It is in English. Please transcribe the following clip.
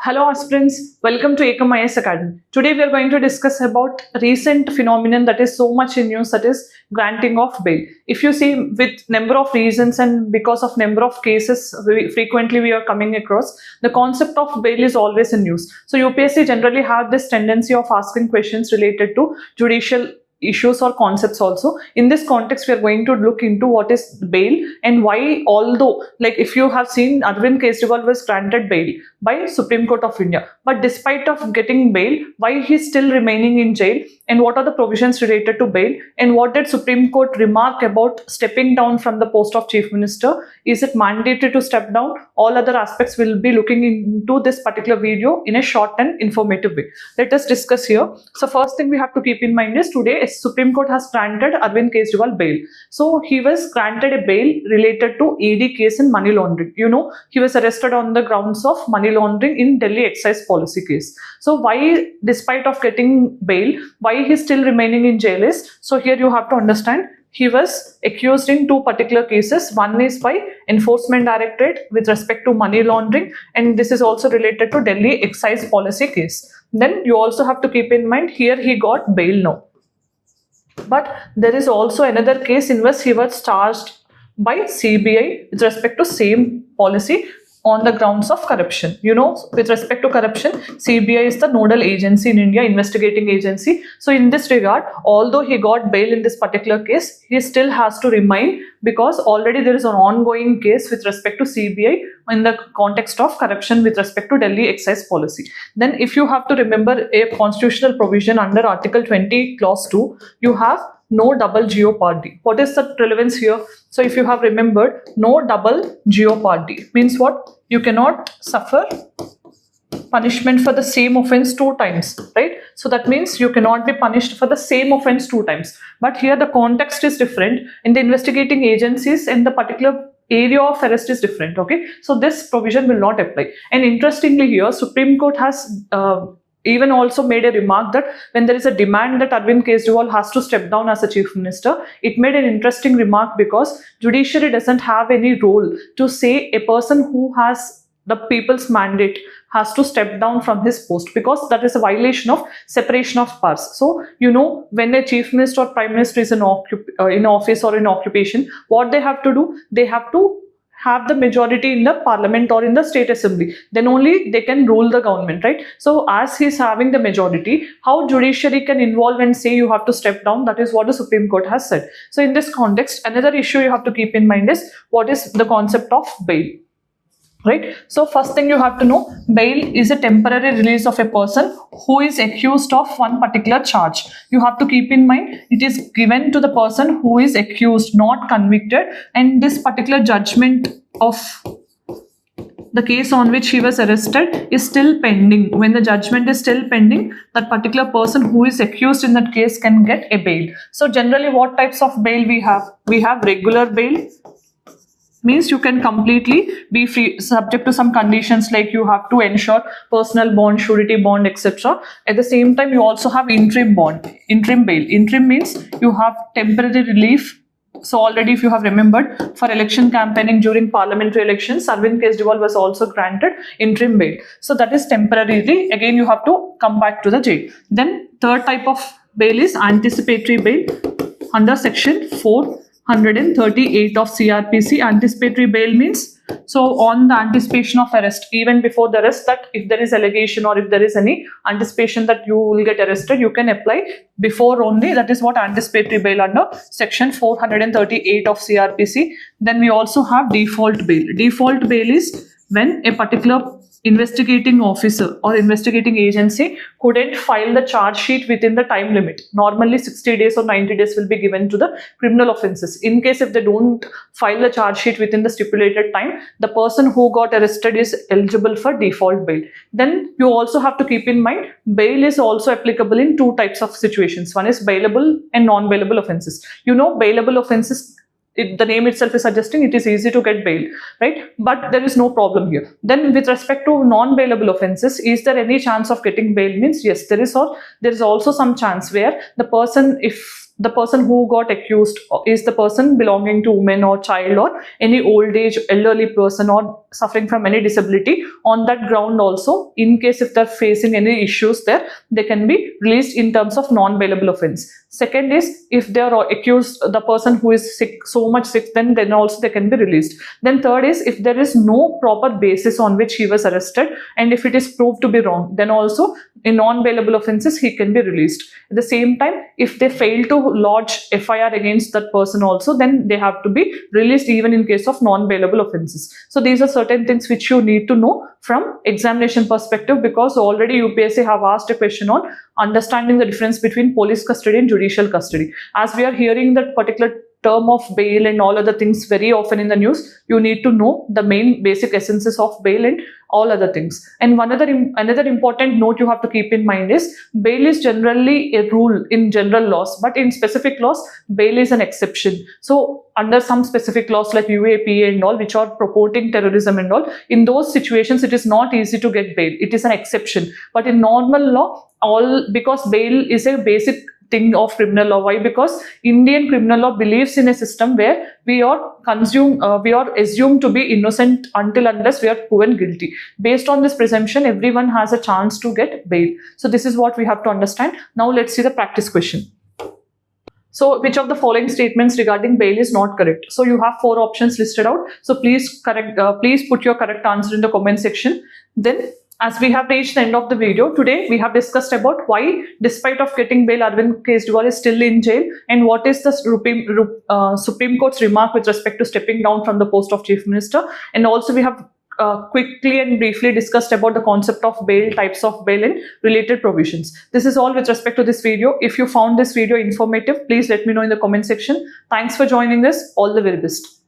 Hello aspirants, welcome to Ekam IAS Academy. Today we are going to discuss about recent phenomenon that is so much in news, that is granting of bail. If you see, with number of reasons and because of number of cases frequently we are coming across, the concept of bail is always in news. So UPSC generally have this tendency of asking questions related to judicial issues or concepts also. In this context, we are going to look into what is bail and why, although, like, if you have seen, Arvind Kejriwal was granted bail by Supreme Court of India, but despite of getting bail, why he is still remaining in jail, and what are the provisions related to bail, and what did Supreme Court remark about stepping down from the post of Chief Minister? Is it mandatory to step down? All other aspects will be looking into this particular video in a short and informative way. Let us discuss here. So first thing we have to keep in mind is, today Supreme Court has granted Arvind Kejriwal bail. So he was granted a bail related to ED case in money laundering. You know, he was arrested on the grounds of money laundering in Delhi excise policy case. So why, despite of getting bail, why he is still remaining in jail is, so here you have to understand, he was accused in two particular cases. One is by Enforcement Directorate with respect to money laundering, and this is also related to Delhi excise policy case. Then you also have to keep in mind, here he got bail now. But there is also another case in which he was charged by CBI with respect to same policy on the grounds of corruption. You know, with respect to corruption, CBI is the nodal agency in India, investigating agency. So in this regard, although he got bail in this particular case, he still has to remain, because already there is an ongoing case with respect to CBI in the context of corruption with respect to Delhi excise policy. Then if you have to remember a constitutional provision under Article 20 Clause 2, you have no double jeopardy. What is the relevance here? So if you have remembered, no double jeopardy means what? You cannot suffer punishment for the same offense two times, right? So that means you cannot be punished for the same offense two times. But here the context is different in the investigating agencies, and the particular area of arrest is different, okay? So this provision will not apply. And interestingly here, Supreme Court has even also made a remark that when there is a demand that Arvind Kejriwal has to step down as a chief minister, it made an interesting remark, because judiciary doesn't have any role to say a person who has the people's mandate has to step down from his post, because that is a violation of separation of powers. So, you know, when a chief minister or prime minister is in office or in occupation, what they have to do, they have to have the majority in the parliament or in the state assembly. Then only they can rule the government, right? So as he is having the majority, how judiciary can involve and say you have to step down? That is what the Supreme Court has said. So in this context, another issue you have to keep in mind is, what is the concept of bail? Right? So first thing you have to know, bail is a temporary release of a person who is accused of one particular charge. You have to keep in mind, it is given to the person who is accused, not convicted, and this particular judgment of the case on which he was arrested is still pending. When the judgment is still pending, that particular person who is accused in that case can get a bail. So generally, what types of bail we have? We have regular bail, means you can completely be free, subject to some conditions, like you have to ensure personal bond, surety bond, etc. At the same time, you also have interim bond, interim bail. Interim means you have temporary relief. So already, if you have remembered, for election campaigning during parliamentary elections, Arvind Kejriwal was also granted interim bail. So that is temporarily. Again, you have to come back to the jail. Then third type of bail is anticipatory bail under section 438 of CRPC. Anticipatory bail means, so on the anticipation of arrest, even before the arrest, that if there is allegation or if there is any anticipation that you will get arrested, you can apply before only. That is what anticipatory bail under section 438 of CRPC. Then we also have default bail. Default bail is when a particular investigating officer or investigating agency couldn't file the charge sheet within the time limit. Normally 60 days or 90 days will be given to the criminal offenses. In case if they don't file the charge sheet within the stipulated time, the person who got arrested is eligible for default bail. Then you also have to keep in mind, bail is also applicable in two types of situations. One is bailable and non-bailable offenses. You know, bailable offenses, the name itself is suggesting it is easy to get bail, right? But there is no problem here. Then with respect to non-bailable offenses, is there any chance of getting bail? Means yes, there is, or there is also some chance where the person, if the person who got accused is the person belonging to women or child or any old age elderly person or suffering from any disability, on that ground also, in case if they're facing any issues there, they can be released in terms of non-bailable offense. Second is, if they are accused, the person who is sick, so much sick, then also they can be released. Then third is, if there is no proper basis on which he was arrested and if it is proved to be wrong, then also in non-bailable offenses he can be released. At the same time, if they fail to lodge FIR against that person also, then they have to be released even in case of non-bailable offenses. So these are certain things which you need to know from examination perspective, because already UPSC have asked a question on understanding the difference between police custody and judicial custody. As we are hearing that particular term of bail and all other things very often in the news, you need to know the main basic essences of bail and all other things. And another important note you have to keep in mind is, bail is generally a rule in general laws, but in specific laws bail is an exception. So under some specific laws like UAPA and all, which are purporting terrorism and all, in those situations it is not easy to get bail, it is an exception. But in normal law, because bail is a basic thing of criminal law. Why? Because Indian criminal law believes in a system where we are assumed to be innocent until unless we are proven guilty. Based on this presumption, everyone has a chance to get bail. So this is what we have to understand. Now let's see the practice question. So which of the following statements regarding bail is not correct? So you have 4 options listed out. So please put your correct answer in the comment section. Then, as we have reached the end of the video, today we have discussed about why, despite of getting bail, Arvind Kejriwal is still in jail, and what is the Supreme Court's remark with respect to stepping down from the post of Chief Minister. And also we have quickly and briefly discussed about the concept of bail, types of bail and related provisions. This is all with respect to this video. If you found this video informative, please let me know in the comment section. Thanks for joining us. All the very best.